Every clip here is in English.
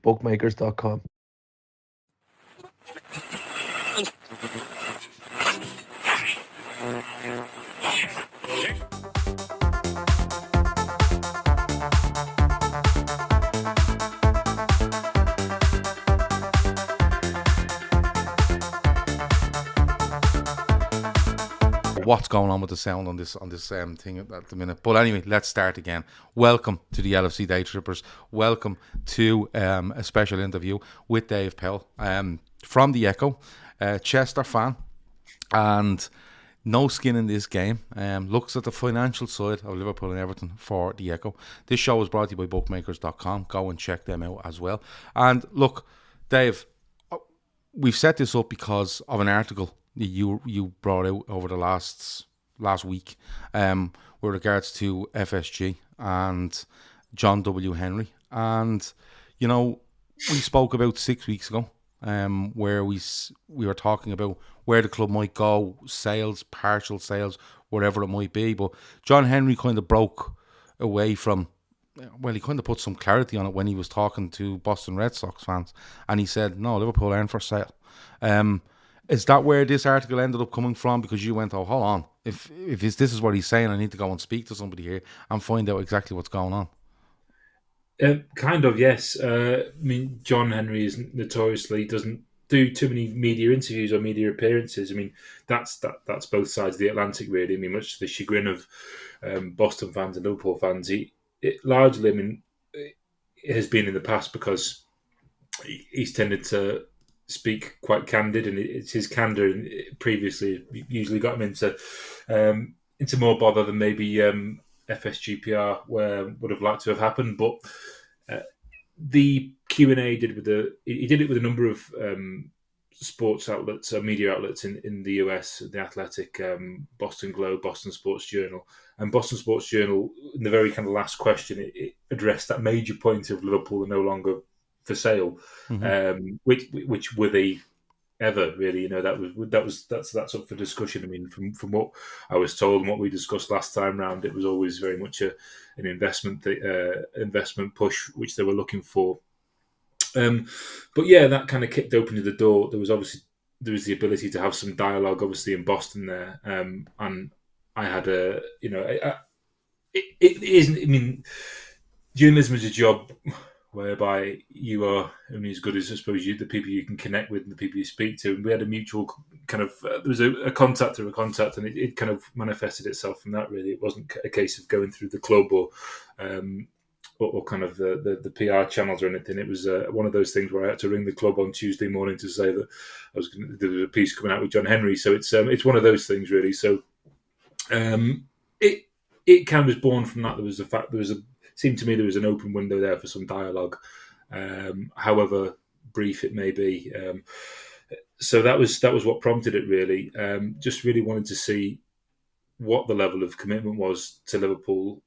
bookmakers.com. What's going on with the sound on this thing at the minute? But anyway, let's start again. Welcome to the LFC Daytrippers. Welcome to a special interview with Dave Powell from the Echo, Chester fan, and no skin in this game. Looks at the financial side of Liverpool and Everton for the Echo. This show is brought to you by bookmakers.com. Go and check them out as well. And look, Dave, we've set this up because of an article you brought out over the last week with regards to FSG and John W. Henry. And, you know, we spoke about 6 weeks ago where we were talking about where the club might go, sales, partial sales, whatever it might be. But John Henry kind of broke away from, well, he kind of put some clarity on it when he was talking to Boston Red Sox fans. And he said, no, Liverpool aren't for sale. Is that where this article ended up coming from? Because you went, oh, hold on. If this is what he's saying, I need to go and speak to somebody here and find out exactly what's going on. Kind of, yes. I mean, John Henry is notoriously doesn't do too many media interviews or media appearances. I mean, that's both sides of the Atlantic, really. I mean, much to the chagrin of Boston fans and Liverpool fans, largely, I mean, it has been in the past because he's tended to speak quite candid, and it's his candour previously usually got him into more bother than maybe FSGPR would have liked to have happened. But the Q&A he did it with a number of sports outlets, media outlets in the US, The Athletic, Boston Globe, Boston Sports Journal. And Boston Sports Journal, in the very kind of last question, it addressed that major point of Liverpool are no longer for sale, which were they ever really? You know, that's up for discussion. I mean, from what I was told and what we discussed last time round, it was always very much an investment push which they were looking for. But yeah, that kind of kicked open the door. There was the ability to have some dialogue, obviously in Boston there, and I had it isn't. I mean, journalism is a job whereby you are only as good as, I suppose, the people you can connect with and the people you speak to. And we had a mutual kind of, there was a contact, and it kind of manifested itself from that, really. It wasn't a case of going through the club or kind of the PR channels or anything. It was one of those things where I had to ring the club on Tuesday morning to say that there was a piece coming out with John Henry. So it's one of those things, really. So it kind of was born from that. Seemed to me there was an open window there for some dialogue, however brief it may be. So that was what prompted it, really. Just really wanted to see what the level of commitment was to Liverpool,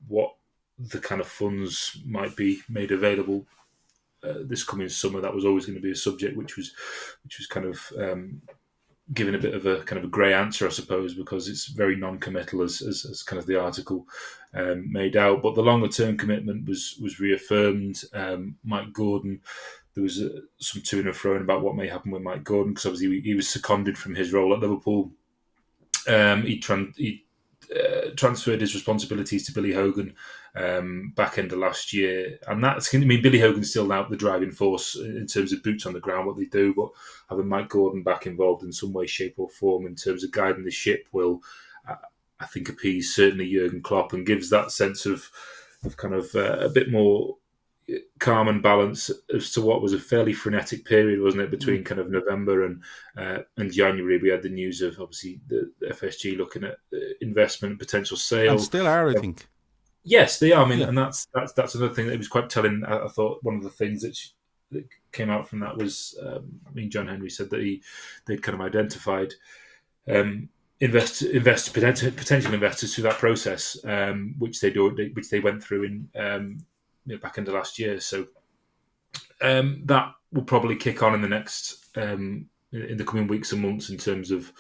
what the kind of funds might be made available this coming summer. That was always going to be a subject which was kind of given a bit of a kind of a grey answer, I suppose, because it's very non-committal as kind of the article made out. But the longer term commitment was reaffirmed. Mike Gordon, there was some to and fro about what may happen with Mike Gordon, because obviously he was seconded from his role at Liverpool. He transferred his responsibilities to Billy Hogan back end of last year, and that's. I mean, Billy Hogan's still now the driving force in terms of boots on the ground, what they do. But having Mike Gordon back involved in some way, shape, or form in terms of guiding the ship will, I think, appease certainly Jurgen Klopp and gives that sense of kind of a bit more calm and balance as to what was a fairly frenetic period, wasn't it, between kind of November and January. We had the news of obviously the FSG looking at investment, potential sale, and still are, I think. Yes, they are. I mean, and that's another thing that was quite telling. I thought one of the things that came out from that was, John Henry said that they'd kind of identified potential investors through that process, which they went through in back into last year. So that will probably kick on in the next in the coming weeks and months in terms of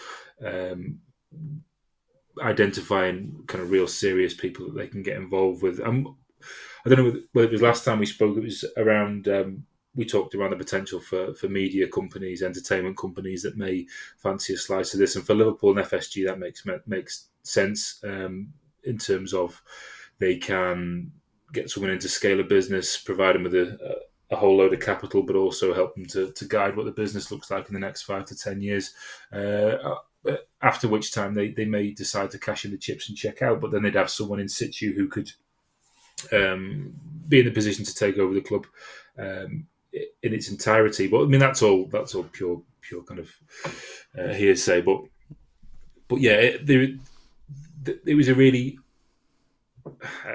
identifying kind of real serious people that they can get involved with. I don't know whether it was last time we spoke. It was around. We talked around the potential for media companies, entertainment companies that may fancy a slice of this, and for Liverpool and FSG that makes sense in terms of they can get someone in to scale a business, provide them with a whole load of capital, but also help them to guide what the business looks like in the next 5 to 10 years. After which time they may decide to cash in the chips and check out, but then they'd have someone in situ who could be in the position to take over the club in its entirety. But I mean, that's all pure kind of hearsay. But yeah, it was a really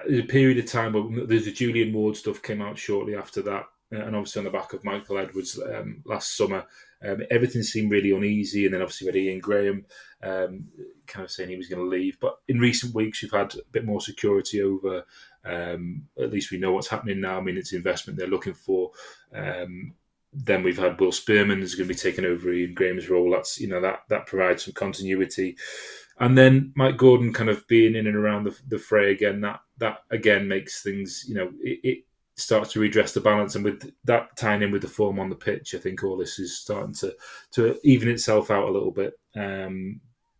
there's a period of time where there's the Julian Ward stuff came out shortly after that, and obviously on the back of Michael Edwards last summer, everything seemed really uneasy. And then obviously we had Ian Graham kind of saying he was going to leave. But in recent weeks, we've had a bit more security over. At least we know what's happening now. I mean, it's investment they're looking for. Then we've had Will Spearman who's going to be taking over Ian Graham's role. That's that provides some continuity. And then Mike Gordon kind of being in and around the fray again, that again makes things, it starts to redress the balance. And with that tying in with the form on the pitch, I think all this is starting to even itself out a little bit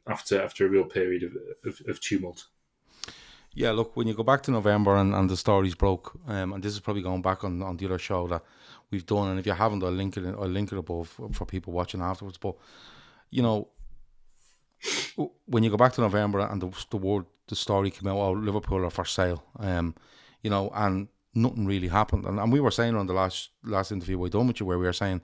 after a real period of tumult. Yeah, look, when you go back to November and the stories broke, and this is probably going back on the other show that we've done, and if you haven't, I'll link it above for people watching afterwards. But, when you go back to November and the story came out, Liverpool are for sale, and nothing really happened. And we were saying on the last interview we done with you, where we were saying,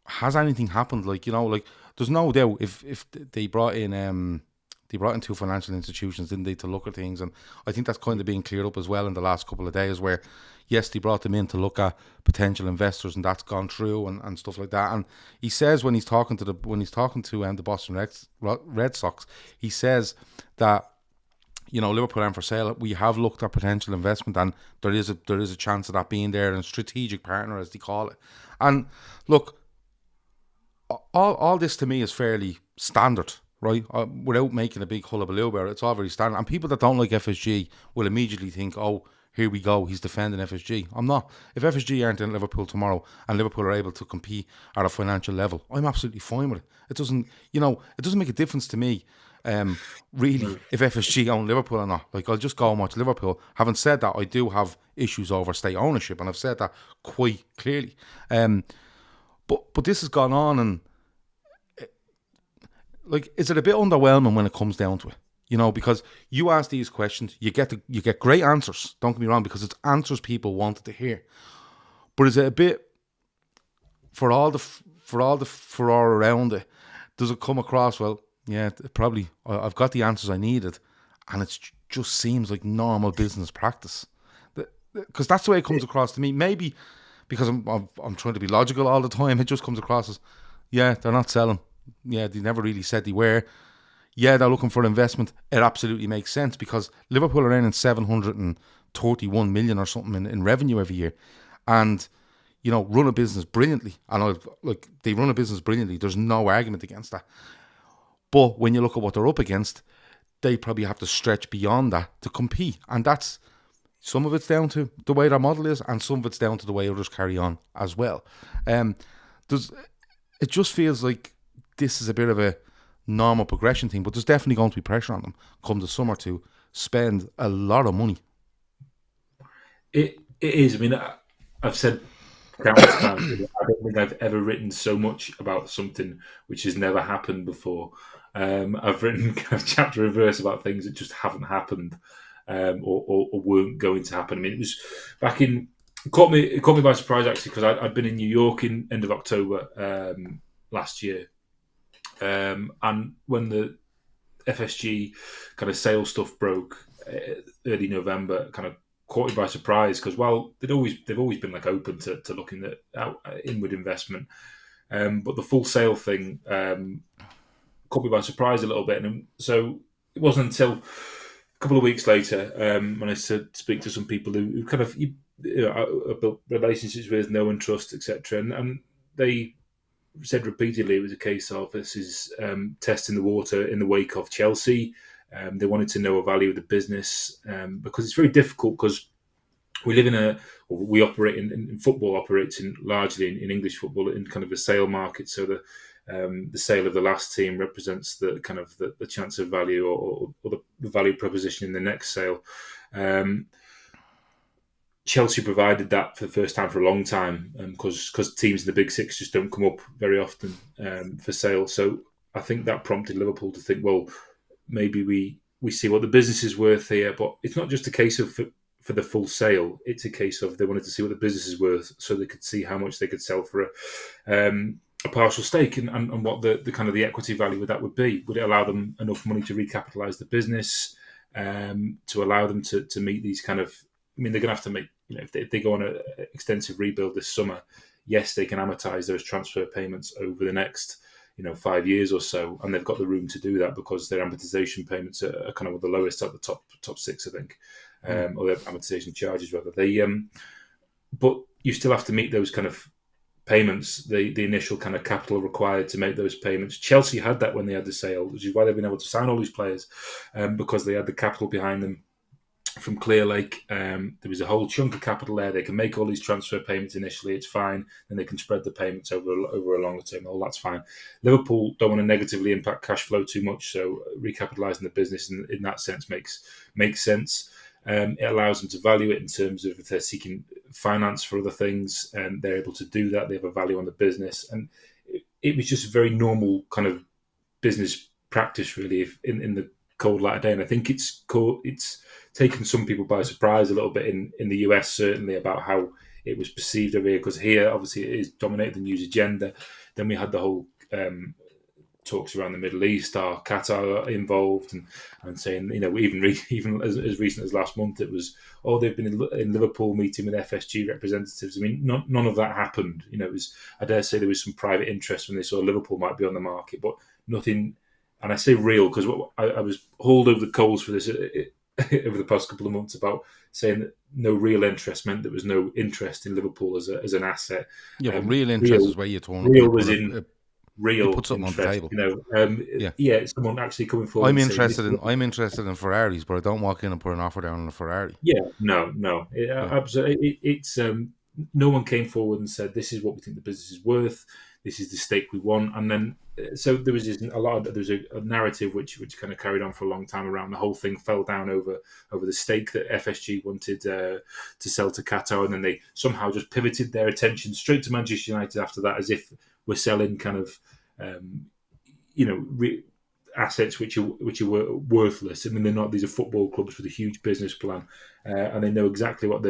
has anything happened? There's no doubt if they brought in two financial institutions, didn't they, to look at things, and I think that's kind of being cleared up as well in the last couple of days, where yes, they brought them in to look at potential investors, and that's gone through and stuff like that. And he says when he's talking to the Boston Red Sox, he says that Liverpool aren't for sale. We have looked at potential investment, and there is a chance of that being there, and strategic partner as they call it. And look, all this to me is fairly standard, right? Without making a big hullabaloo about it, it's all very standard. And people that don't like FSG will immediately think, oh, here we go, he's defending FSG. I'm not. If FSG aren't in Liverpool tomorrow and Liverpool are able to compete at a financial level, I'm absolutely fine with it. It doesn't make a difference to me, really, if FSG own Liverpool or not. I'll just go and watch Liverpool. Having said that, I do have issues over state ownership, and I've said that quite clearly. But this has gone on, and is it a bit underwhelming when it comes down to it? Because you ask these questions, you get great answers. Don't get me wrong, because it's answers people wanted to hear. But is it a bit, for all the furore around it, does it come across, well, yeah, probably I've got the answers I needed, and it just seems like normal business practice? Because that's the way it comes across to me. Maybe because I'm trying to be logical all the time, it just comes across as, yeah, they're not selling. Yeah, they never really said they were. Yeah, they're looking for investment. It absolutely makes sense, because Liverpool are earning 731 million or something in revenue every year, and run a business brilliantly. And they run a business brilliantly. There's no argument against that. But when you look at what they're up against, they probably have to stretch beyond that to compete, and that's some of it's down to the way their model is, and some of it's down to the way others carry on as well. It just feels like this is a bit of a normal progression thing, but there's definitely going to be pressure on them come the summer to spend a lot of money. It is. I mean, I've said countless times, I don't think I've ever written so much about something which has never happened before. I've written kind of chapter and verse about things that just haven't happened, or weren't going to happen. I mean, it was back in. It caught me by surprise, actually, because I'd been in New York in end of October last year. And when the FSG kind of sales stuff broke early November, kind of caught me by surprise, because they've always been open to looking at inward investment, but the full sale thing caught me by surprise a little bit, and so it wasn't until a couple of weeks later when I speak to some people who kind of built relationships with, know and trust, etc., and they said repeatedly it was a case of this is testing the water in the wake of Chelsea. They wanted to know a value of the business, because it's very difficult, because we live in we operate in football operates in largely in English football in kind of a sale market. So the sale of the last team represents the kind of the chance of value or the value proposition in the next sale. Chelsea provided that for the first time for a long time because teams in the Big Six just don't come up very often for sale. So I think that prompted Liverpool to think, well, maybe we see what the business is worth here. But it's not just a case of for the full sale. It's a case of they wanted to see what the business is worth so they could see how much they could sell for a partial stake and what the kind of the equity value of that would be. Would it allow them enough money to recapitalise the business, to allow them to meet these kind of... I mean, they're going to have to make, if they go on an extensive rebuild this summer, yes, they can amortise those transfer payments over the next, 5 years or so, and they've got the room to do that because their amortisation payments are kind of the lowest at the top six, I think, or their amortisation charges rather. But you still have to meet those kind of payments, the initial kind of capital required to make those payments. Chelsea had that when they had the sale, which is why they've been able to sign all these players, because they had the capital behind them from Clearlake. There was a whole chunk of capital there. They can make all these transfer payments initially. It's fine. Then they can spread the payments over a longer term. All that's fine. Liverpool don't want to negatively impact cash flow too much, so recapitalising the business in that sense makes sense. It allows them to value it in terms of if they're seeking finance for other things, and they're able to do that. They have a value on the business, and it was just a very normal kind of business practice, really, in the cold light of day. And I think it's taken some people by surprise a little bit in the US, certainly, about how it was perceived over here, because here, obviously, it is dominated the news agenda. Then we had the whole talks around the Middle East, are Qatar involved, and saying, even as recent as last month, it was, they've been in Liverpool meeting with FSG representatives. I mean, none of that happened. It was, I dare say there was some private interest when they saw Liverpool might be on the market, but nothing, and I say real because I was hauled over the coals for this over the past couple of months about saying that no real interest meant there was no interest in Liverpool as an asset. Yeah, but real interest is where you're talking. Real was in real put something interest, on the table. Someone actually coming forward. I'm interested in Ferraris, but I don't walk in and put an offer down on a Ferrari. No. Absolutely, it's no one came forward and said this is what we think the business is worth. This is the stake we want, and then so there was a narrative which kind of carried on for a long time around the whole thing fell down over the stake that FSG wanted to sell to Qatar, and then they somehow just pivoted their attention straight to Manchester United after that, as if we're selling kind of assets which are worthless. I mean, they're not. These are football clubs with a huge business plan, and they know exactly what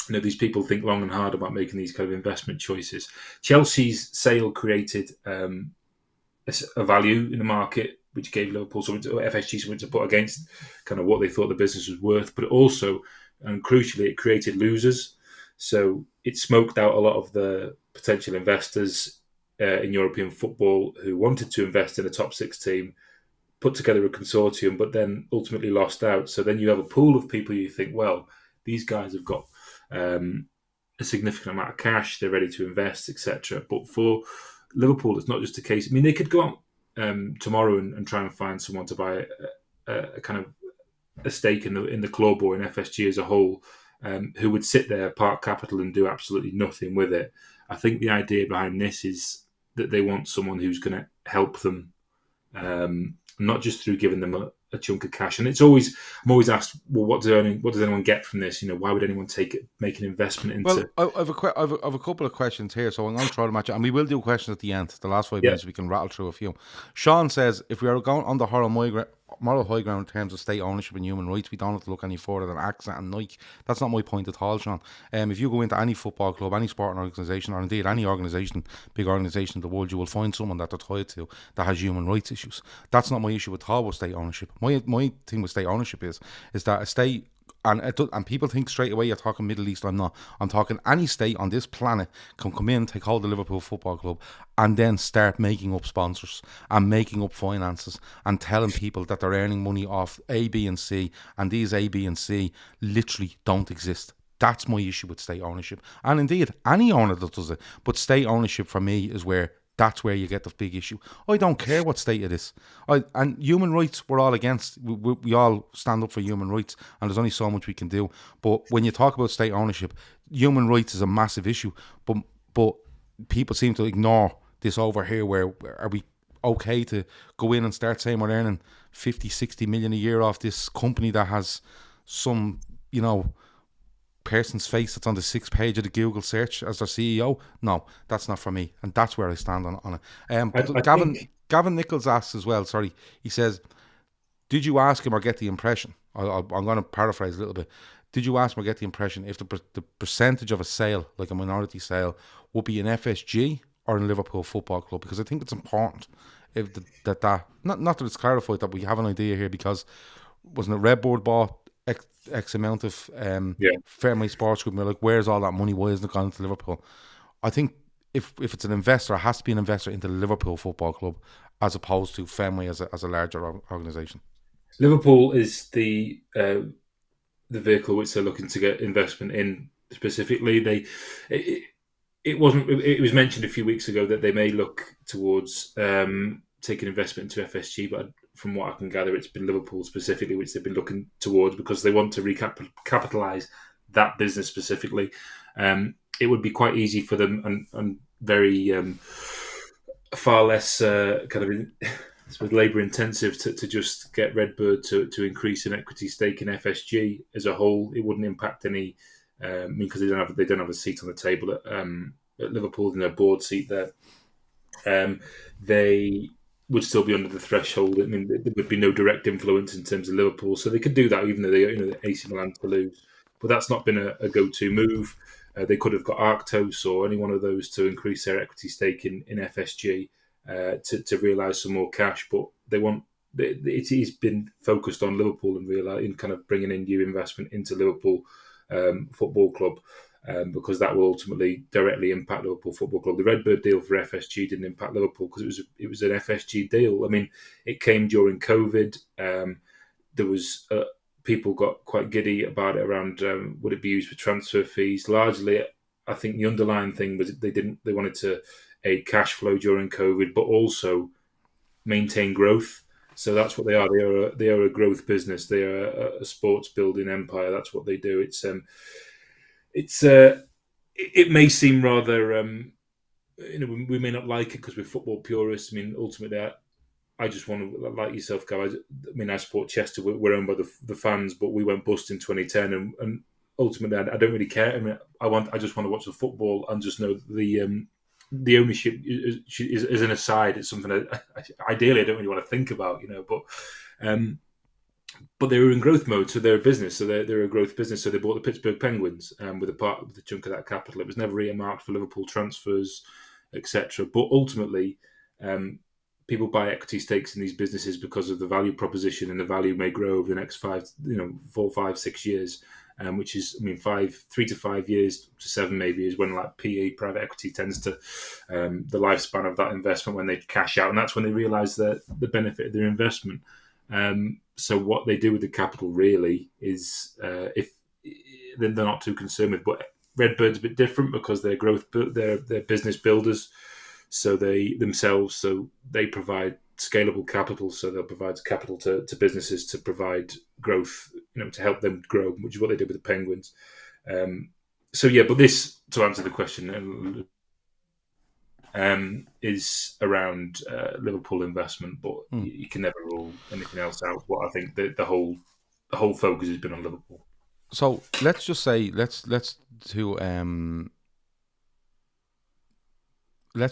these people think long and hard about making these kind of investment choices. Chelsea's sale created a value in the market, which gave Liverpool FSG something to put against kind of what they thought the business was worth. But it also, and crucially, it created losers. So it smoked out a lot of the potential investors in European football who wanted to invest in a top six team, put together a consortium, but then ultimately lost out. So then you have a pool of people you think, well, these guys have got a significant amount of cash, they're ready to invest, etc. But for Liverpool, it's not just a case. I mean, they could go out tomorrow and try and find someone to buy a kind of a stake in the club or in FSG as a whole, who would sit there, park capital, and do absolutely nothing with it. I think the idea behind this is that they want someone who's going to help them, not just through giving them a chunk of cash. And I'm always asked, well, what does anyone get from this? Why would anyone make an investment into? Well, I have a couple of questions here, so I'm going to try to match it, and we will do questions at the end. The last 5 minutes we can rattle through a few. Sean says, if we are going on the moral high ground in terms of state ownership and human rights, we don't have to look any further than AXA and Nike. That's not my point at all, Sean. If you go into any football club, any sporting organisation, or indeed any organisation, big organisation in the world, you will find someone that they're tied to that has human rights issues. That's not my issue at all with state ownership. My thing with state ownership is that a state, and people think straight away you're talking Middle East. I'm not. I'm talking any state on this planet can come in, take hold of the Liverpool Football Club, and then start making up sponsors and making up finances and telling people that they're earning money off A, B and C, and these A, B and C literally don't exist. That's my issue with state ownership. And indeed, any owner that does it. But state ownership for me is where That's where you get the big issue. I don't care what state it is. And human rights, we're all against. We all stand up for human rights, and there's only so much we can do. But when you talk about state ownership, human rights is a massive issue. But people seem to ignore this over here, where are we okay to go in and start saying we're earning 50, 60 million a year off this company that has some, person's face that's on the 6th page of the Google search as their CEO? No, that's not for me, and that's where I stand on it. But Gavin Nichols asks as well. Sorry, he says, "Did you ask him or get the impression?" I'm going to paraphrase a little bit. Did you ask him or get the impression if the percentage of a sale, like a minority sale, would be in FSG or in Liverpool Football Club? Because I think it's important if that not that it's clarified, that we have an idea here, because wasn't it Redboard bought X amount of Fenway Sports Group, and we're like, where's all that money? Why isn't it gone into Liverpool? I think if it's an investor, it has to be an investor into the Liverpool Football Club as opposed to Fenway as a larger organisation. Liverpool is the vehicle which they're looking to get investment in specifically. It was mentioned a few weeks ago that they may look towards taking investment into FSG, but from what I can gather, it's been Liverpool specifically which they've been looking towards, because they want to recapitalise that business specifically. It would be quite easy for them and very far less labour intensive to just get Redbird to increase an equity stake in FSG as a whole. It wouldn't impact any, because they don't have a seat on the table at Liverpool in their board seat there. They would still be under the threshold. I mean, there would be no direct influence in terms of Liverpool, so they could do that even though they're AC Milan to lose. But that's not been a go-to move. They could have got Arctos or any one of those to increase their equity stake in FSG to realise some more cash. But it's been focused on Liverpool and in kind of bringing in new investment into Liverpool Football Club. Because that will ultimately directly impact Liverpool Football Club. The Redbird deal for FSG didn't impact Liverpool because it was an FSG deal. I mean, it came during COVID. There was people got quite giddy about it around would it be used for transfer fees. Largely, I think the underlying thing was they wanted to aid cash flow during COVID, but also maintain growth. So that's what they are. They are a growth business. They are a sports building empire. That's what they do. It may seem rather, we may not like it because we're football purists. I mean, ultimately, I just want to, like yourself, guys. I support Chester. We're owned by the fans, but we went bust in 2010, and ultimately, I don't really care. I mean, I just want to watch the football and just know the ownership is an aside. It's something that ideally I don't really want to think about, But they were in growth mode, so they're a business. So they're a growth business. So they bought the Pittsburgh Penguins with a chunk of that capital. It was never earmarked for Liverpool transfers, etc. But ultimately, people buy equity stakes in these businesses because of the value proposition, and the value may grow over the next 4, 5, 6 years. Which is, 3 to 5 years to 7 maybe is when like PE, private equity, tends to the lifespan of that investment when they cash out, and that's when they realise the benefit of their investment. So what they do with the capital really is, if they're not too concerned with, but Redbird's a bit different because they're they're business builders, so they provide scalable capital, so they'll provide capital to businesses to provide growth, to help them grow, which is what they did with the Penguins. But this, to answer the question, is around Liverpool investment, but you can never rule anything else out. What I think the whole focus has been on Liverpool. So let's just say let's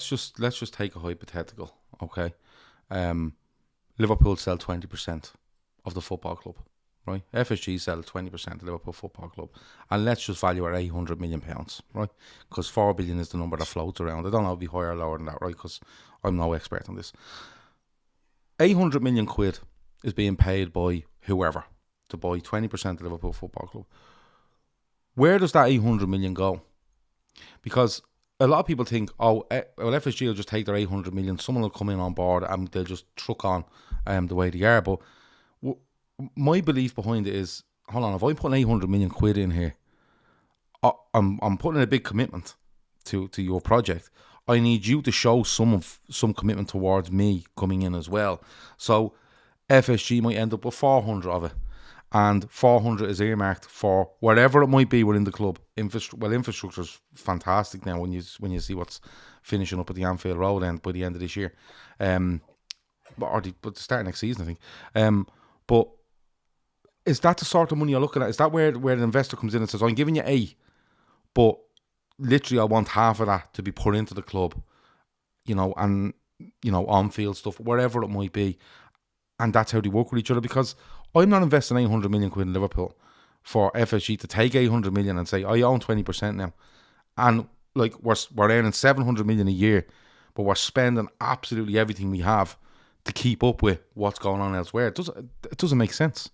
just take a hypothetical, okay? Liverpool sell 20% of the football club, right? FSG sell 20% of Liverpool Football Club, and let's just value at £800 million, right? Because £4 billion is the number that floats around. I don't know if it'll be higher or lower than that, right? Because I'm no expert on this. 800 million quid is being paid by whoever to buy 20% of Liverpool Football Club. Where does that 800 million go? Because a lot of people think, FSG will just take their 800 million, someone will come in on board and they'll just truck on the way they are. But my belief behind it is, hold on, if I put 800 million quid in here, I'm putting in a big commitment to your project. I need you to show some commitment towards me coming in as well. So FSG might end up with 400 of it, and 400 is earmarked for whatever it might be within the club. Infrastructure's fantastic now when you see what's finishing up at the Anfield Road end by the end of this year, but start next season, I think. But is that the sort of money you're looking at? Is that where the investor comes in and says, I'm giving you 8, but literally I want half of that to be put into the club, and on-field stuff, wherever it might be, and that's how they work with each other? Because I'm not investing 800 million quid in Liverpool for FSG to take 800 million and say, I own 20% now, and like we're earning 700 million a year, but we're spending absolutely everything we have to keep up with what's going on elsewhere. It doesn't make sense.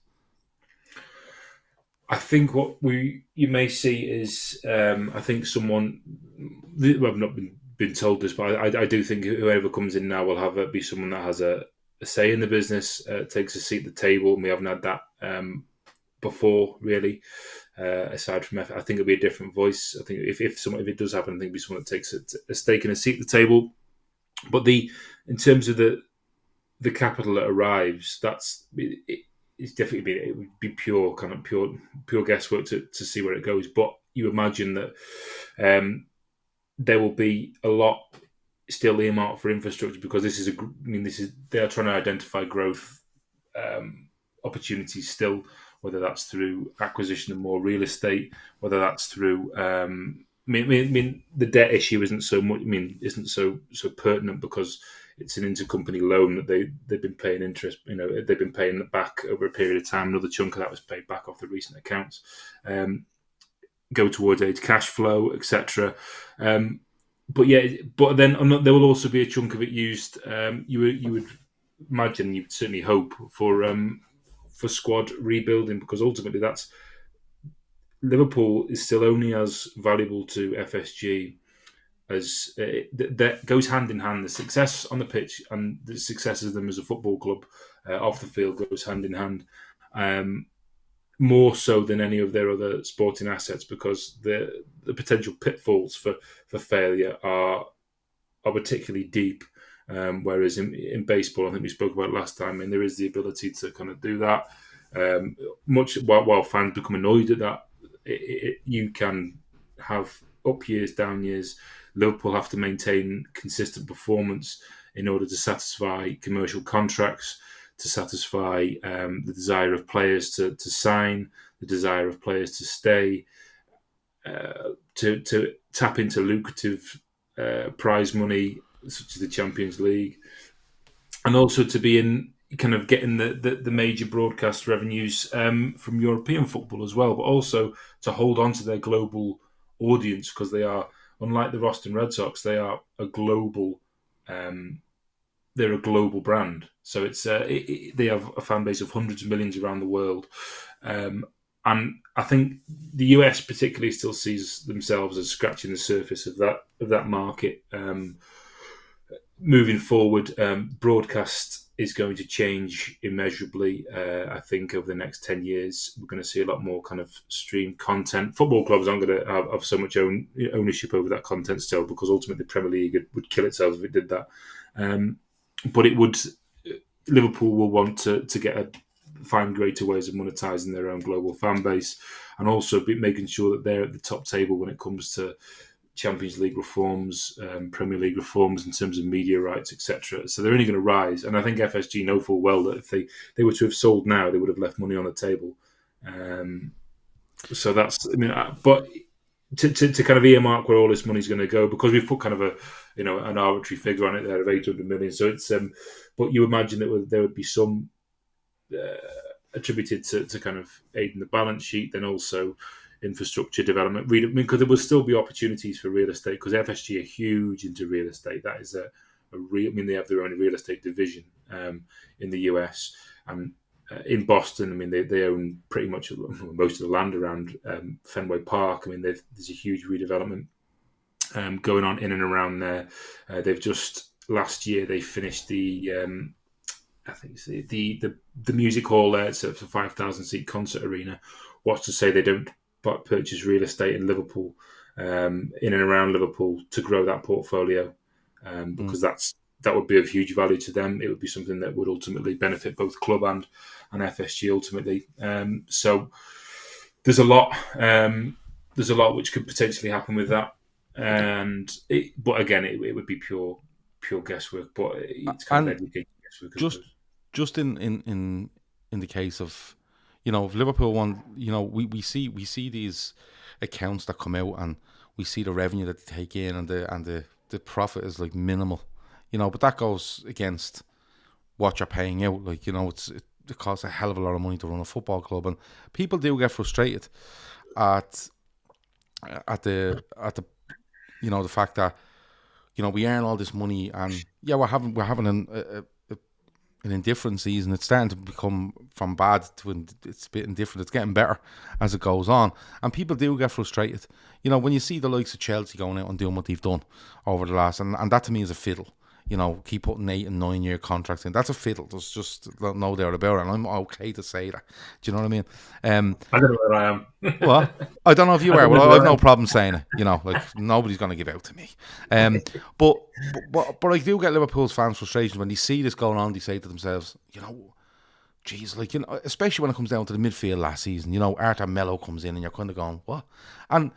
I think what you may see is, I think someone, well, I've not been told this, but I do think whoever comes in now will be someone that has a say in the business, takes a seat at the table. And we haven't had that before, really. Aside from, I think it'll be a different voice. I think if it does happen, I think it'll be someone that takes a stake and a seat at the table. But in terms of the capital that arrives, it's definitely it would be pure guesswork to see where it goes. But you imagine that there will be a lot still earmarked for infrastructure, because they are trying to identify growth opportunities still, whether that's through acquisition of more real estate, whether that's through the debt issue isn't so pertinent, because it's an intercompany loan that they've been paying interest. They've been paying it back over a period of time. Another chunk of that was paid back off the recent accounts. Go towards aid cash flow, etc. But then there will also be a chunk of it used. You would imagine, you would certainly hope for squad rebuilding, because ultimately that's Liverpool is still only as valuable to FSG as that goes hand in hand. The success on the pitch and the success of them as a football club off the field goes hand in hand, more so than any of their other sporting assets, because the potential pitfalls for failure are particularly deep. Whereas in baseball, I think we spoke about last time, and there is the ability to kind of do that. Much while fans become annoyed at that, you can have up years, down years. Liverpool have to maintain consistent performance in order to satisfy commercial contracts, to satisfy the desire of players to sign, the desire of players to stay, to tap into lucrative prize money such as the Champions League, and also to be in kind of getting the major broadcast revenues from European football as well, but also to hold on to their global audience, because they are, unlike the Boston Red Sox, they are a global. They're a global brand, so it's they have a fan base of hundreds of millions around the world, and I think the US particularly still sees themselves as scratching the surface of that market. Moving forward, broadcast is going to change immeasurably. I think over the next 10 years, we're going to see a lot more kind of streamed content. Football clubs aren't going to have so much ownership over that content still, because ultimately the Premier League would kill itself if it did that. But Liverpool will want to find greater ways of monetizing their own global fan base, and also making sure that they're at the top table when it comes to Champions League reforms, Premier League reforms in terms of media rights, etc. So they're only going to rise, and I think FSG know full well that if they were to have sold now, they would have left money on the table. So that's, but to kind of earmark where all this money is going to go, because we've put kind of an arbitrary figure on it there of 800 million. So it's but you imagine that there would be some attributed to kind of aiding the balance sheet, then also infrastructure development, because there will still be opportunities for real estate, because FSG are huge into real estate. That is a real. They have their own real estate division in the US, and in Boston. They own pretty much most of the land around Fenway Park. There's a huge redevelopment going on in and around there. They've just last year they finished the I think it's the music hall there. It's a 5,000 seat concert arena. What's to say they don't purchase real estate in Liverpool, in and around Liverpool, to grow that portfolio? because that would be of huge value to them. It would be something that would ultimately benefit both club and FSG ultimately. So there's a lot. There's a lot which could potentially happen with that, but again, it would be pure guesswork. But it's kind of educated guesswork, I suppose. Just in the case of, if Liverpool won, we see these accounts that come out, and we see the revenue that they take in, and the profit is like minimal, but that goes against what you're paying out. Like, it costs a hell of a lot of money to run a football club, and people do get frustrated at the the fact that we earn all this money, and we're having an indifferent season. It's starting to become from bad to it's a bit indifferent. It's getting better as it goes on, and people do get frustrated. When you see the likes of Chelsea going out and doing what they've done over the last, and that to me is a fiddle. Keep putting 8 and 9 year contracts in. That's a fiddle. There's just no doubt about it, and I'm okay to say that. Do you know what I mean? I don't know where I am. Well, I don't know if you are. Well, I have no problem saying it. Like, nobody's going to give out to me. But I do get Liverpool's fans' frustrations when they see this going on. They say to themselves, geez, like, especially when it comes down to the midfield last season. Arthur Melo comes in, and you're kind of going, what? And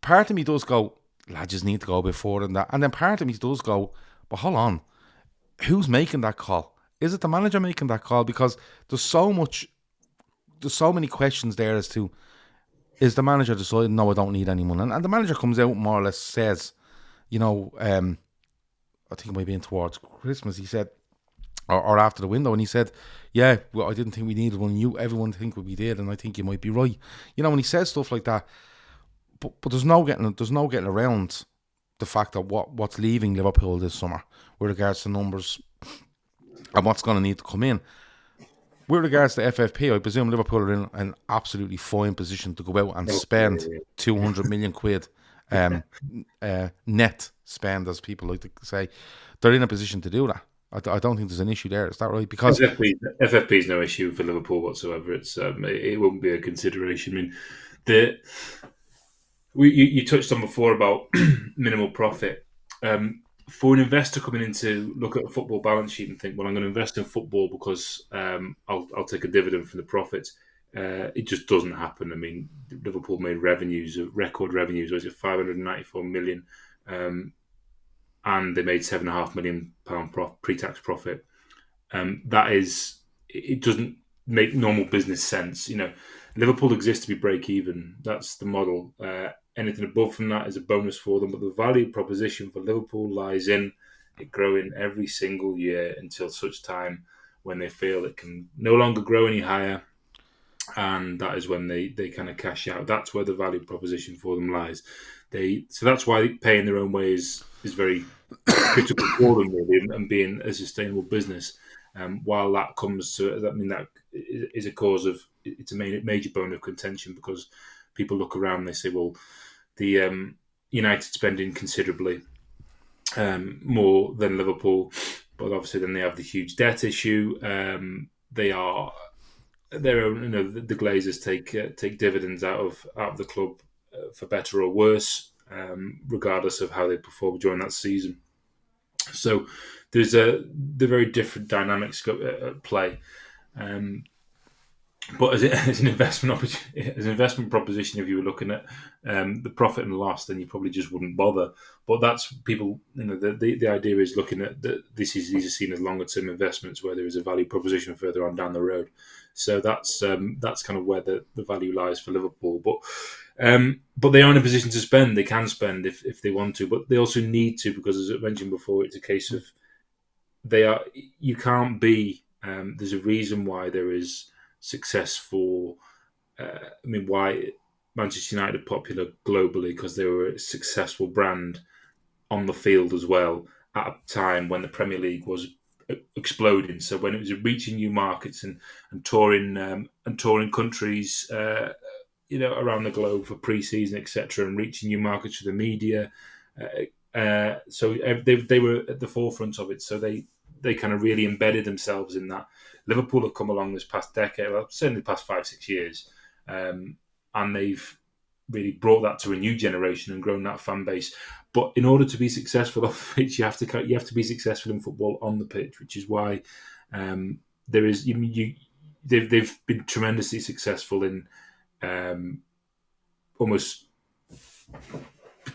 part of me does go, lads, just need to go a bit further than that. And then part of me does go, but hold on, who's making that call? Is it the manager making that call? Because there's so many questions there as to, is the manager deciding, no, I don't need anyone? And the manager comes out more or less says, I think it might be in towards Christmas, he said, or after the window, and he said, I didn't think we needed one. Everyone think we did, and I think you might be right. When he says stuff like that, but there's no getting around the fact that what's leaving Liverpool this summer with regards to numbers and what's going to need to come in. With regards to FFP, I presume Liverpool are in an absolutely fine position to go out and spend 200 million quid net spend, as people like to say. They're in a position to do that. I don't think there's an issue there. Is that right? Because FFP is no issue for Liverpool whatsoever. It won't be a consideration. I mean, you touched on before about minimal profit. For an investor coming in to look at a football balance sheet and think, well, I'm going to invest in football because I'll take a dividend from the profits. It just doesn't happen. I mean, Liverpool made record revenues, was it 594 million, and they made £7.5 million pre-tax profit. It doesn't make normal business sense. Liverpool exists to be break even. That's the model. Anything above from that is a bonus for them. But the value proposition for Liverpool lies in it growing every single year until such time when they feel it can no longer grow any higher. And that is when they kind of cash out. That's where the value proposition for them lies. So that's why paying their own way is very critical for them, really, and being a sustainable business. While that comes to, that is a cause of, it's a major bone of contention, because people look around and they say, well, the United spending considerably more than Liverpool, but obviously then they have the huge debt issue. The Glazers take dividends out of the club for better or worse, regardless of how they perform during that season. So there's the very different dynamics at play. But as an investment proposition, if you were looking at the profit and loss, then you probably just wouldn't bother. But that's people. The idea is looking at these are seen as longer term investments where there is a value proposition further on down the road. So that's kind of where the value lies for Liverpool. But they are in a position to spend. They can spend if they want to, but they also need to, because as I mentioned before, it's a case of you can't be. There's a reason why there is success for. Why Manchester United are popular globally, because they were a successful brand on the field as well at a time when the Premier League was exploding. So when it was reaching new markets and touring countries, around the globe for pre-season, etc., and reaching new markets for the media. So they were at the forefront of it. So they kind of really embedded themselves in that. Liverpool have come along this past decade, well, certainly the past 5-6 years, and they've really brought that to a new generation and grown that fan base. But in order to be successful off the pitch, you have to be successful in football on the pitch, which is why there is they've been tremendously successful in almost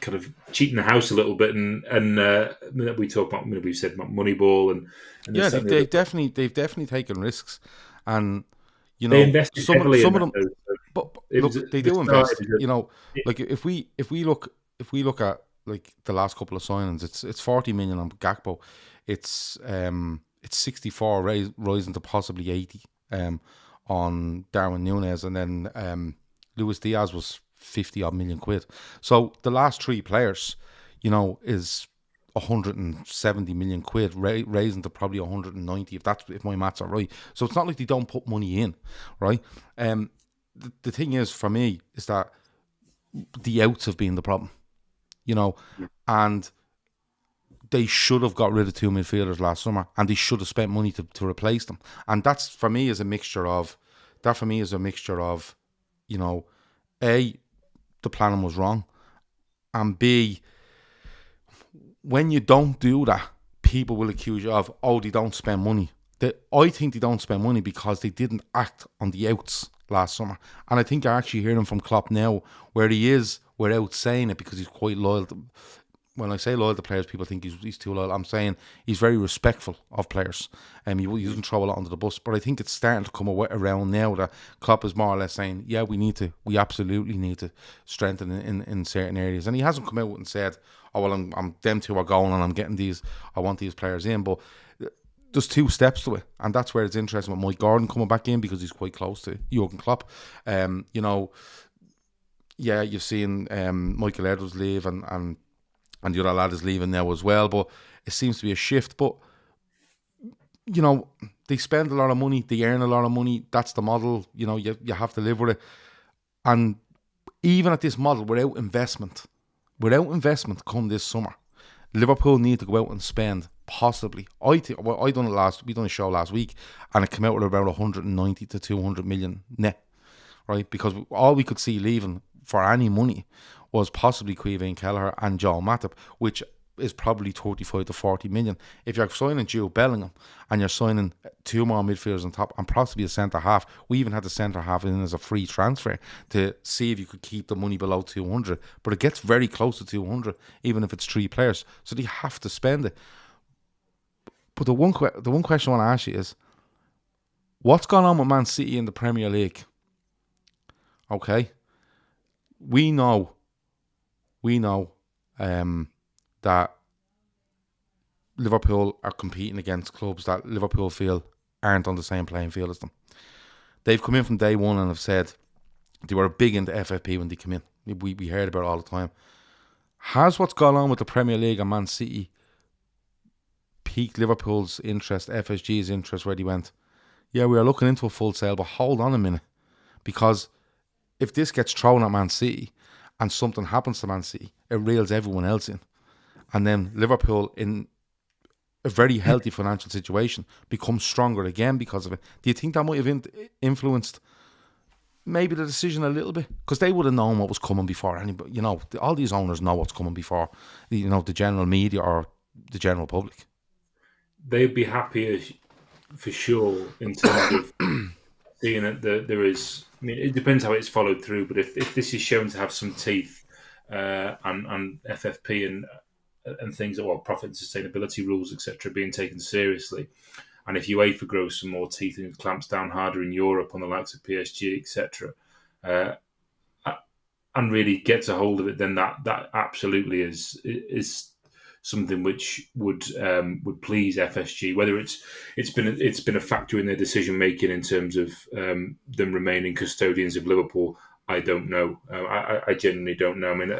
kind of cheating the house a little bit, and we talk about, we've said about Moneyball and yeah, they've definitely taken risks, and they invested heavily some in of them. that, though. But look, they do invest. Like if we look at like the last couple of signings, it's 40 million on Gakpo, it's 64 rising to possibly 80 on Darwin Núñez, and then Luis Diaz was 50 odd million quid. So the last three players, is 170 million quid, raising to probably 190 if my maths are right. So it's not like they don't put money in, right? The thing is, for me, is that the outs have been the problem, and they should have got rid of two midfielders last summer, and they should have spent money to replace them. And that's, for me, is a mixture of, A, the planning was wrong, and B, when you don't do that, people will accuse you of, they don't spend money. I think they don't spend money because they didn't act on the outs last summer. And I think I actually hear him from Klopp now, where he is, without saying it, because he's quite loyal. When I say loyal to players, people think he's too loyal. I'm saying he's very respectful of players. He doesn't throw a lot under the bus. But I think it's starting to come around now that Klopp is more or less saying, yeah, we absolutely need to strengthen in certain areas. And he hasn't come out and said, oh, well, I'm them two are going and I'm getting these, I want these players in. But there's two steps to it. And that's where it's interesting with Mike Gordon coming back in, because he's quite close to Jurgen Klopp. Yeah, you've seen Michael Edwards leave and the other lad is leaving now as well, but it seems to be a shift. But, they spend a lot of money, they earn a lot of money, that's the model, you have to live with it. And even at this model, without investment come this summer, Liverpool need to go out and spend possibly, we done a show last week, and it came out with about 190 to 200 million net, right? Because all we could see leaving for any money was possibly Caoimhín Kelleher and Joel Matip, which is probably 35 to 40 million. If you're signing Jude Bellingham and you're signing two more midfielders on top and possibly a centre half, we even had the centre half in as a free transfer to see if you could keep the money below 200. But it gets very close to 200, even if it's three players. So they have to spend it. But the one question I want to ask you is, what's going on with Man City in the Premier League? Okay, we know that Liverpool are competing against clubs that Liverpool feel aren't on the same playing field as them. They've come in from day one and have said they were big into FFP when they come in. We heard about it all the time. Has what's gone on with the Premier League and Man City piqued Liverpool's interest, FSG's interest, where they went, yeah, we are looking into a full sale, but hold on a minute, because if this gets thrown at Man City and something happens to Man City, it reels everyone else in. And then Liverpool, in a very healthy financial situation, becomes stronger again because of it. Do you think that might have influenced maybe the decision a little bit? Because they would have known what was coming before anybody. All these owners know what's coming before, the general media or the general public. They'd be happier for sure in terms of seeing that there is. I mean, it depends how it's followed through, but if this is shown to have some teeth and FFP and things, or profit and sustainability rules, etc., being taken seriously, and if UEFA grows some more teeth and clamps down harder in Europe on the likes of PSG, etc., and really gets a hold of it, then that absolutely is something which would please FSG. Whether it's been a factor in their decision making in terms of them remaining custodians of Liverpool, I don't know. I genuinely don't know. I mean,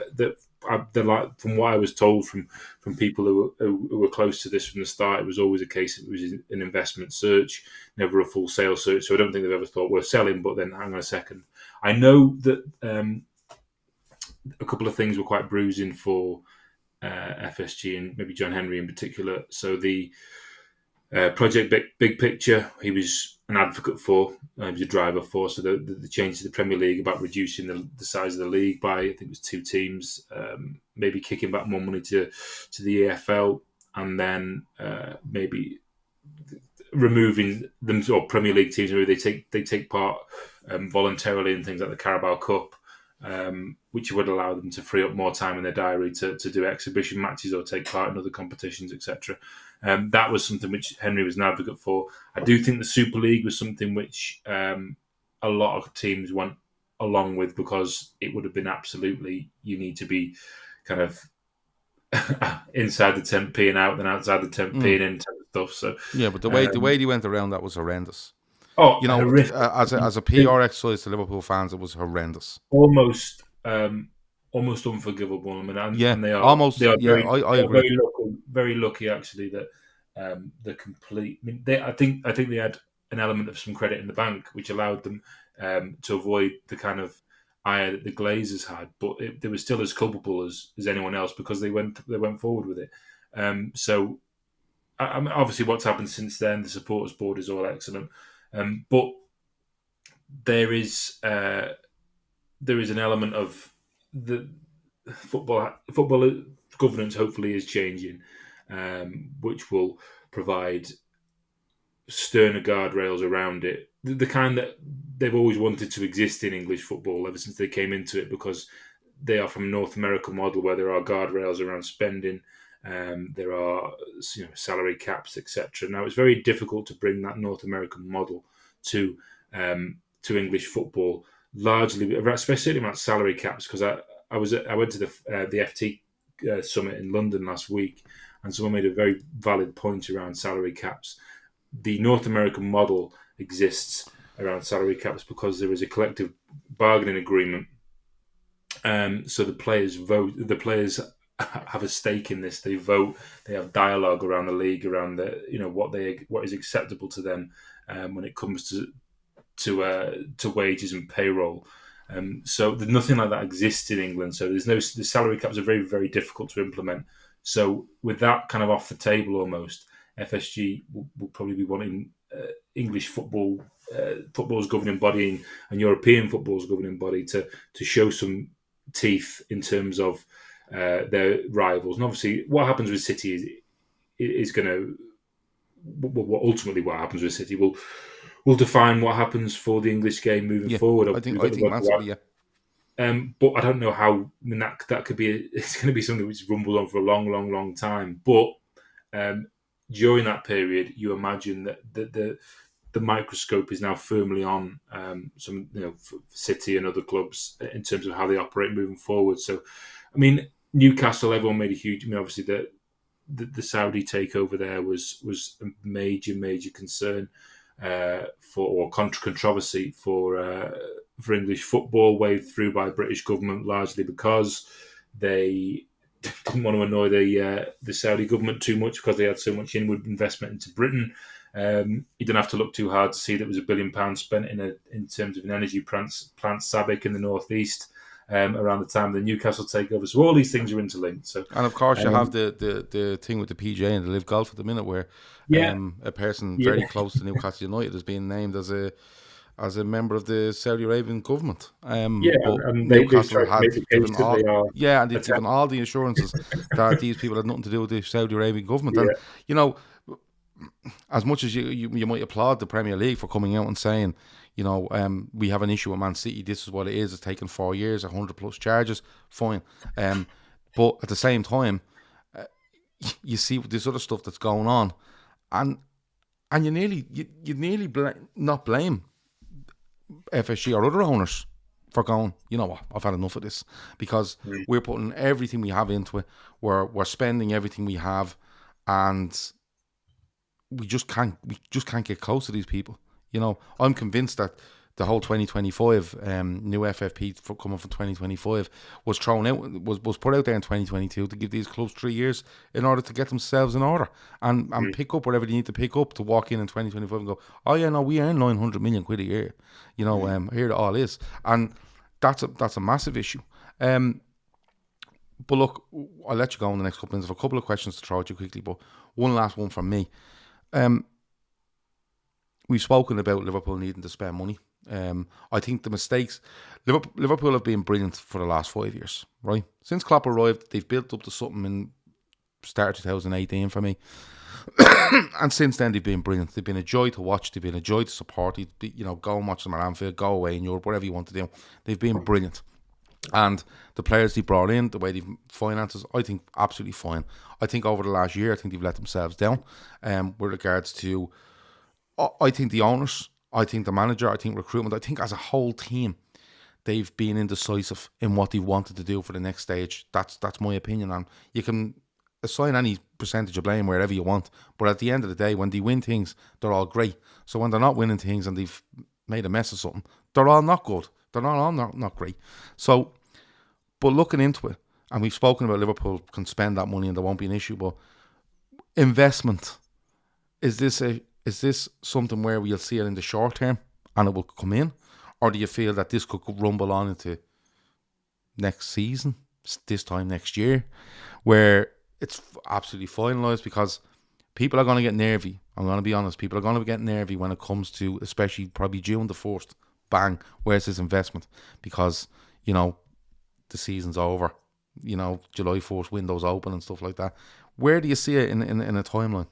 from what I was told from people who were close to this from the start, it was always a case of it was an investment search, never a full sale search. So I don't think they've ever thought we're selling. But then, hang on a second, I know that a couple of things were quite bruising for FSG and maybe John Henry in particular. So the Project Big Picture, he was an advocate for, he was a driver for. So the change to the Premier League about reducing the size of the league by, I think it was 2 teams, maybe kicking back more money to the EFL, and then maybe removing them, or Premier League teams where they take part voluntarily in things like the Carabao Cup, which would allow them to free up more time in their diary to do exhibition matches or take part in other competitions, etc. That was something which Henry was an advocate for. I do think the Super League was something which a lot of teams went along with, because it would have been absolutely, you need to be kind of inside the 10p and out, then outside the 10p and into stuff. So yeah, but the way they went around that was horrendous. Oh, you know, horrific. as a PR exercise to Liverpool fans, it was horrendous. Almost unforgivable. I mean, and they are almost. They are I agree. Very lucky actually that the complete. I mean, I think they had an element of some credit in the bank, which allowed them to avoid the kind of ire that the Glazers had, but they were still as culpable as anyone else, because they went forward with it. So, I mean, obviously, what's happened since then, the supporters board is all excellent, but there is an element of the football governance hopefully is changing, which will provide sterner guardrails around it, the kind that they've always wanted to exist in English football ever since they came into it, because they are from a North American model where there are guardrails around spending, there are salary caps, etc. Now it's very difficult to bring that North American model to English football, largely, especially about salary caps, because I went to the FT summit in London last week, and someone made a very valid point around salary caps. The North American model exists around salary caps because there is a collective bargaining agreement. So the players vote. The players have a stake in this. They vote. They have dialogue around the league, around what is acceptable to them when it comes to wages and payroll. So there's nothing like that exists in England. So the salary caps are very, very difficult to implement. So with that kind of off the table almost, FSG will probably be wanting English football's governing body and European football's governing body to show some teeth in terms of their rivals. And obviously, what happens with City is going to, ultimately what happens with City will define what happens for the English game moving forward. I think massively, yeah. But I don't know how. I mean, that could be. It's going to be something which rumbles on for a long, long, long time. But during that period, you imagine that the microscope is now firmly on some, City and other clubs in terms of how they operate moving forward. So, I mean, Newcastle, everyone made a huge. I mean, obviously the Saudi takeover there was a major concern or controversy for English football, waved through by British government largely because they didn't want to annoy the Saudi government too much, because they had so much inward investment into Britain. You didn't have to look too hard to see that there was £1 billion spent in terms of an energy plant SABIC in the northeast around the time of the Newcastle takeover. So all these things are interlinked. So, and of course you have the thing with the PGA and the Live Golf at the minute, where a person very close to Newcastle United is being named as a member of the Saudi Arabian government. And Newcastle had given all the assurances that these people had nothing to do with the Saudi Arabian government. And as much as you might applaud the Premier League for coming out and saying, we have an issue with Man City, this is what it is, it's taken 4 years, 100 plus charges, fine. But at the same time, you see this other stuff that's going on, and you nearly not blame FSG or other owners for going, you know what, I've had enough of this, because we're putting everything we have into it, we're spending everything we have, and we just can't get close to these people. I'm convinced that the whole 2025 new FFP coming from 2025 was thrown out, was put out there in 2022 to give these clubs 3 years in order to get themselves in order and pick up whatever they need to pick up to walk in 2025 and go, oh yeah, no, we earn 900 million quid a year. Here it all is, and that's a massive issue. But look, I'll let you go on the next couple of minutes. I have a couple of questions to throw at you quickly, but one last one from me. we've spoken about Liverpool needing to spend money. I think the mistakes Liverpool have been brilliant for the last 5 years, right? Since Klopp arrived, they've built up to something in start of 2018 for me, and since then they've been brilliant. They've been a joy to watch. They've been a joy to support. Go and watch them at Anfield, go away in Europe, whatever you want to do. They've been brilliant. And the players they brought in, the way they've finances, I think absolutely fine. I think over the last year, I think they've let themselves down with regards to, I think the owners, I think the manager, I think recruitment, I think as a whole team, they've been indecisive in what they wanted to do for the next stage. That's my opinion. And you can assign any percentage of blame wherever you want. But at the end of the day, when they win things, they're all great. So when they're not winning things and they've made a mess of something, they're all not good. They're not all not great. So, but looking into it, and we've spoken about Liverpool can spend that money and there won't be an issue, but investment, is this something where we'll see it in the short term and it will come in? Or do you feel that this could rumble on into next season, this time next year, where it's absolutely finalised? Because people are going to get nervy. I'm going to be honest. People are going to get nervy when it comes to, especially probably June the 1st, bang, where's this investment? Because, the season's over. July 4th, windows open and stuff like that. Where do you see it in a timeline?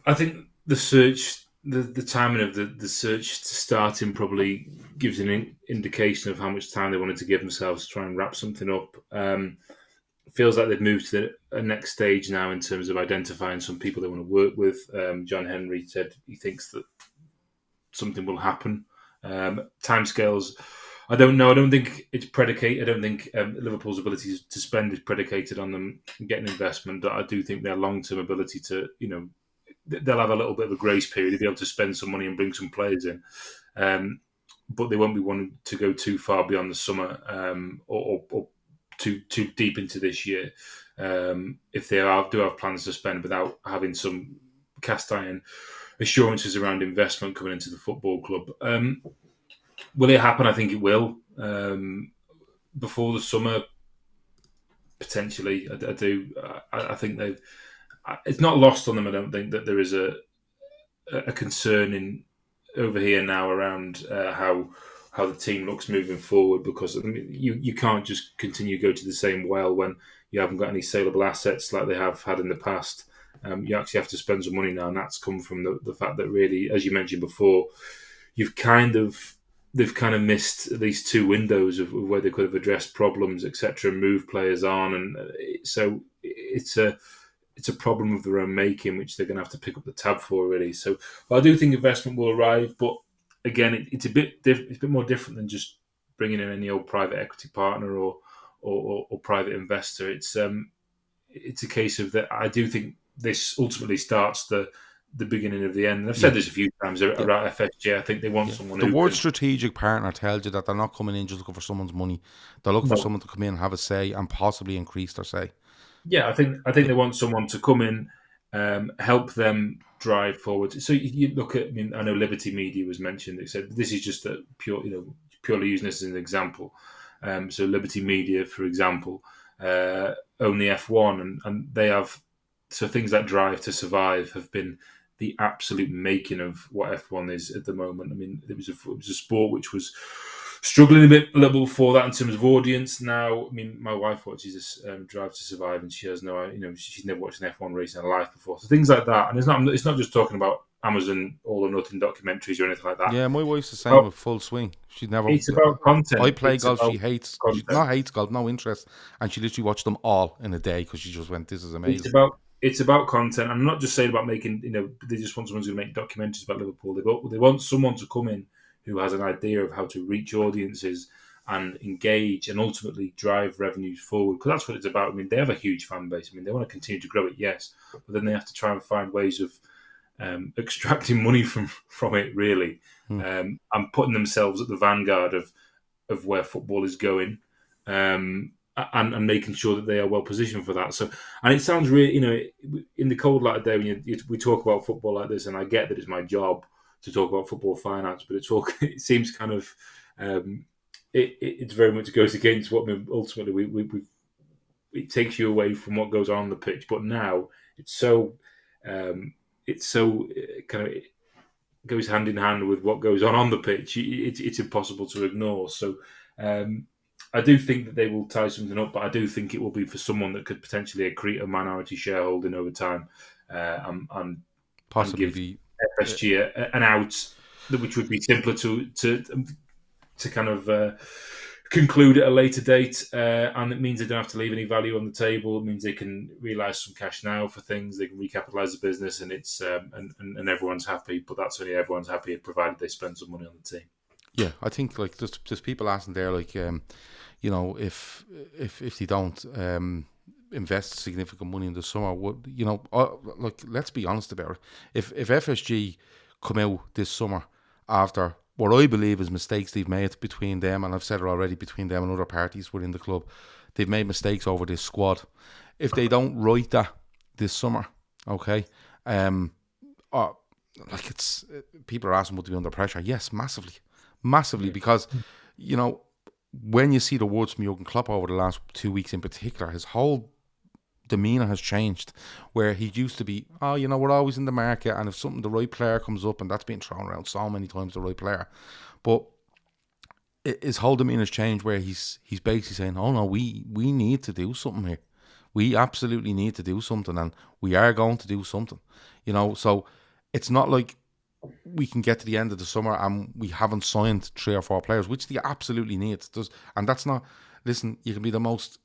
I think the search, the timing of the search starting probably gives an indication of how much time they wanted to give themselves to try and wrap something up. Feels like they've moved to a next stage now in terms of identifying some people they want to work with. John Henry said he thinks that something will happen. Timescales, I don't know. I don't think it's predicated. I don't think Liverpool's ability to spend is predicated on them getting investment. But I do think their long-term ability to, they'll have a little bit of a grace period to be able to spend some money and bring some players in. But they won't be wanting to go too far beyond the summer or too deep into this year if they do have plans to spend without having some cast iron assurances around investment coming into the football club. Will it happen? I think it will. Before the summer, potentially. I do. I think they've. It's not lost on them. I don't think that there is a concern over here now around how the team looks moving forward, because you can't just continue to go to the same well when you haven't got any saleable assets like they have had in the past. You actually have to spend some money now, and that's come from the fact that really, as you mentioned before, they've kind of missed at least two windows of where they could have addressed problems, etc., and moved players on, and so it's a problem of their own making, which they're going to have to pick up the tab for, really. So I do think investment will arrive, but again, it's a bit more different than just bringing in any old private equity partner or private investor. It's a case of that. I do think this ultimately starts the beginning of the end. And I've said this a few times around FSG. I think they want someone. The word strategic partner tells you that they're not coming in just looking for someone's money. They're looking for someone to come in and have a say and possibly increase their say. Yeah, I think they want someone to come in, help them drive forward. So you look at. I know Liberty Media was mentioned. They said this is just a purely using this as an example. So Liberty Media, for example, own the F1, and they have. So things like Drive to Survive have been the absolute making of what F1 is at the moment. It was a sport which was struggling a little before that in terms of audience. Now, my wife watches this Drive to Survive, and she has she's never watched an F1 race in her life before. So things like that, and it's not just talking about Amazon All or Nothing documentaries or anything like that. Yeah, my wife's the same with Full Swing. She'd never. It's about content. I play golf. She hates. She not hates golf, no interest, and she literally watched them all in a day because she just went, "This is amazing." It's about content. I'm not just saying about making. They just want someone who's going to make documentaries about Liverpool. They want someone to come in who has an idea of how to reach audiences and engage and ultimately drive revenues forward. Because that's what it's about. They have a huge fan base. They want to continue to grow it, yes, but then they have to try and find ways of extracting money from it, really, and putting themselves at the vanguard of where football is going. And making sure that they are well positioned for that. So, and it sounds really, in the cold light of day when we talk about football like this, and I get that it's my job to talk about football finance, but it seems kind of it's very much goes against what ultimately it takes you away from what goes on the pitch. But now it's so It's so kind of goes hand in hand with what goes on the pitch. It's impossible to ignore. So I do think that they will tie something up, but I do think it will be for someone that could potentially accrete a minority shareholding over time and Possibly give be FSG an out, which would be simpler to kind of conclude at a later date, and it means they don't have to leave any value on the table. It means they can realise some cash now for things. They can recapitalise the business, and it's and everyone's happy. But that's only everyone's happy provided they spend some money on the team. Yeah, I think like there's people asking there like you know, if they don't invest significant money in the summer, would you know? Like, let's be honest about it. If FSG come out this summer after what I believe is mistakes they've made between them, and I've said it already, between them and other parties within the club, they've made mistakes over this squad. If they don't right that this summer, okay, like it's people are asking would they be under pressure? Yes, massively, because you know, when you see the words from Jurgen Klopp over the last 2 weeks in particular, his whole demeanour has changed, where he used to be, oh, you know, we're always in the market, and if something, the right player comes up, and that's been thrown around so many times, the right player, but his whole demeanour's changed, where he's basically saying, oh no, we need to do something here. We absolutely need to do something, and we are going to do something, you know. So it's not like we can get to the end of the summer and we haven't signed 3 or 4 players, which they absolutely need. And that's not, listen, you can be the most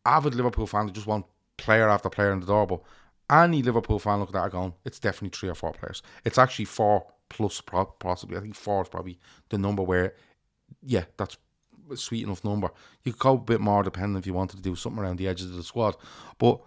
avid Liverpool fan that just want player after player in the door, but any Liverpool fan looking at that going, it's definitely 3 or 4 players. It's actually 4 plus possibly. I think 4 is probably the number where, yeah, that's a sweet enough number. You could go a bit more depending if you wanted to do something around the edges of the squad. But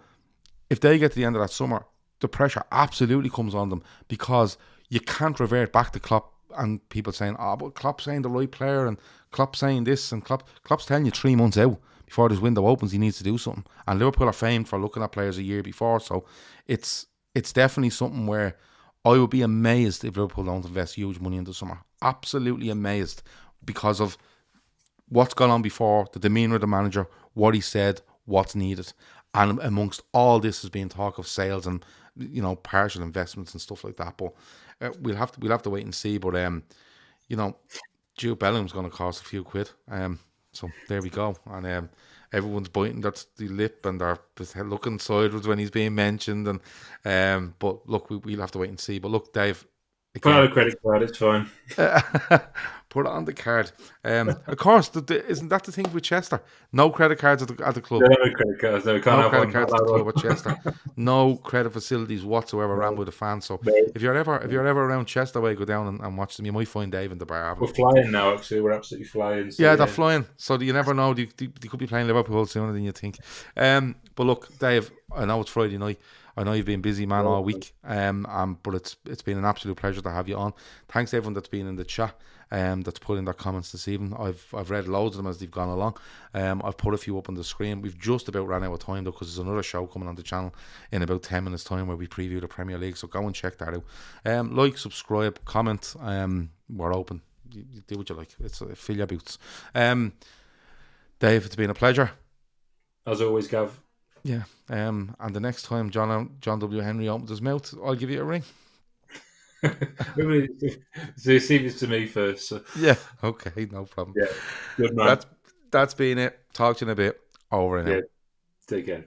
if they get to the end of that summer, the pressure absolutely comes on them, because you can't revert back to Klopp and people saying, oh, but Klopp's saying the right player, and Klopp's saying this, and Klopp's telling you 3 months out before this window opens he needs to do something. And Liverpool are famed for looking at players a year before, so it's definitely something where I would be amazed if Liverpool don't invest huge money in the summer. Absolutely amazed, because of what's gone on before, the demeanour of the manager, what he said, what's needed. And amongst all this has been talk of sales and, you know, partial investments and stuff like that. But we'll have to wait and see. But you know, Jude Bellingham's going to cost a few quid. So there we go. And everyone's biting that's the lip and they're looking sideways when he's being mentioned. And but look, we'll have to wait and see. But look, Dave, put out a credit card, it's fine. Put it on the card. Of course, isn't that the thing with Chester? No credit cards at the club. No credit cards. No, can't no have credit one. cards at the club at Chester. No credit facilities whatsoever around with the fans. So if you're ever around Chester way, go down and watch them. You might find Dave in the bar. We're flying now. Actually, we're absolutely flying. So yeah, they're flying. So you never know. They could be playing Liverpool sooner than you think. But look, Dave, I know it's Friday night. I know you've been busy, man, all week. But it's been an absolute pleasure to have you on. Thanks to everyone that's been in the chat. That's put in their comments this evening. I've read loads of them as they've gone along. I've put a few up on the screen. We've just about ran out of time though, because there's another show coming on the channel in about 10 minutes time where we preview the Premier League. So go and check that out. Like, subscribe, comment. We're open. You do what you like. Fill your boots. Dave, it's been a pleasure. As always, Gav. Yeah. And the next time John W. Henry opens his mouth, I'll give you a ring. So you see this to me first. So. Yeah. Okay. No problem. Yeah. Good man. That's been it. Talk to you in a bit. Over and out. Take care.